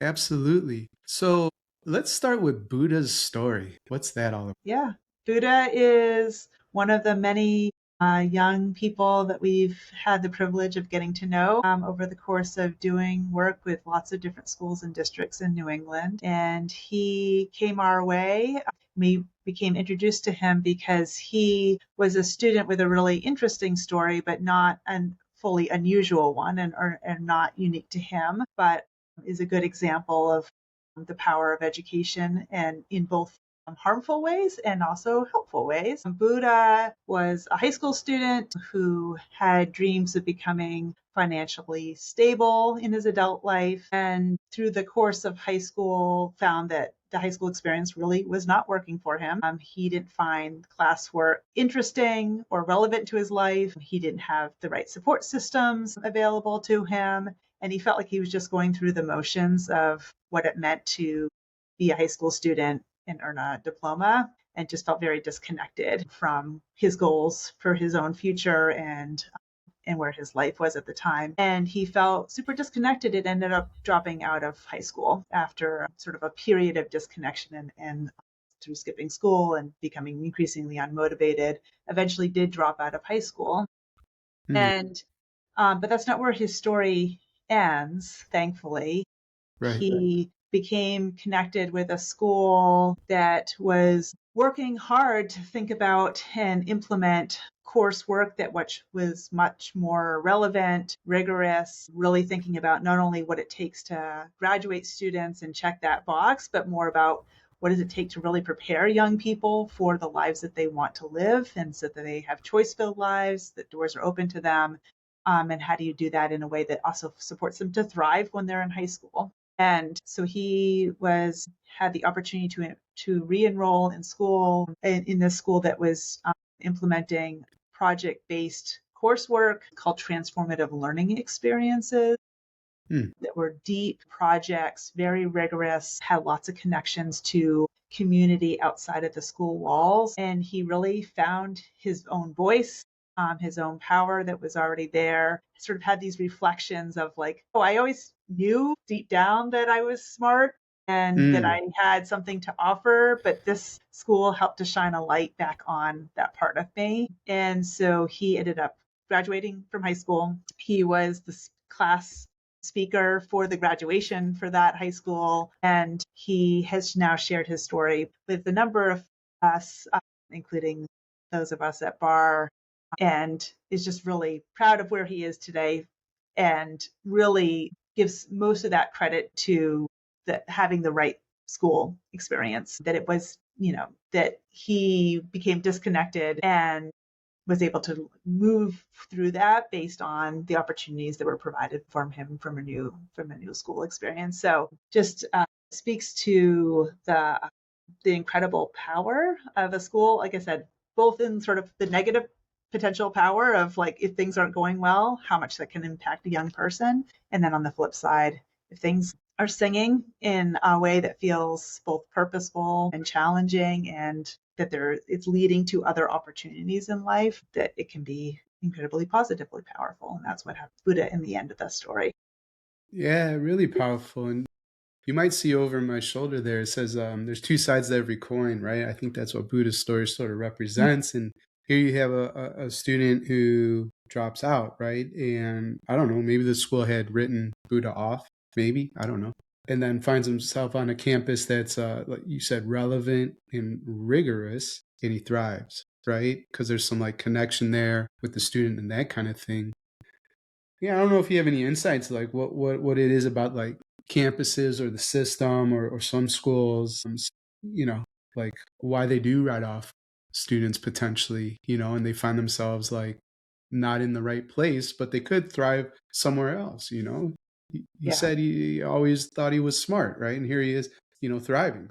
Absolutely. So let's start with Buddha's story. What's that all about? Yeah. Buddha is one of the many young people that we've had the privilege of getting to know over the course of doing work with lots of different schools and districts in New England. And he came our way. We became introduced to him because he was a student with a really interesting story, but not a fully unusual one and not unique to him, but is a good example of the power of education and in both harmful ways and also helpful ways. Buddha was a high school student who had dreams of becoming financially stable in his adult life, and through the course of high school found that the high school experience really was not working for him. He didn't find classwork interesting or relevant to his life. He didn't have the right support systems available to him, and he felt like he was just going through the motions of what it meant to be a high school student and earn a diploma, and just felt very disconnected from his goals for his own future and where his life was at the time. And he felt super disconnected and ended up dropping out of high school after sort of a period of disconnection and through skipping school and becoming increasingly unmotivated, eventually did drop out of high school. Hmm, And but that's not where his story ends, thankfully. right. He became connected with a school that was working hard to think about and implement coursework that which was much more relevant, rigorous, really thinking about not only what it takes to graduate students and check that box, but more about what does it take to really prepare young people for the lives that they want to live and so that they have choice filled lives, that doors are open to them. And how do you do that in a way that also supports them to thrive when they're in high school? And so he was had the opportunity to re-enroll in school in this school that was implementing project-based coursework called transformative learning experiences Hmm, that were deep projects, very rigorous, had lots of connections to community outside of the school walls. And he really found his own voice, his own power that was already there. Sort of had these reflections of like, oh, I always knew deep down that I was smart and that hmm, I had something to offer, but this school helped to shine a light back on that part of me. And so he ended up graduating from high school. He was the class speaker for the graduation for that high school. And he has now shared his story with a number of us, including those of us at Barr, and is just really proud of where he is today and really gives most of that credit to having the right school experience, that it was, that he became disconnected and was able to move through that based on the opportunities that were provided for him from a new school experience. So just speaks to the incredible power of a school. Like I said, both in sort of the negative potential power of like if things aren't going well, how much that can impact a young person, and then on the flip side, if things are singing in a way that feels both purposeful and challenging and that it's leading to other opportunities in life, that it can be incredibly positively powerful. And that's what happened to Buddha in the end of the story. Yeah, really powerful. And you might see over my shoulder there, it says there's two sides to every coin, right? I think that's what Buddha's story sort of represents. And here you have a student who drops out, right? And I don't know, maybe the school had written Buddha off, maybe, I don't know. And then finds himself on a campus that's, like you said, relevant and rigorous, and he thrives, right? Because there's some like connection there with the student and that kind of thing. Yeah, I don't know if you have any insights, like what it is about like campuses or the system or some schools, you know, like why they do write off students potentially, and they find themselves like not in the right place, but they could thrive somewhere else. He Yeah. said he always thought he was smart, right? And here he is, thriving.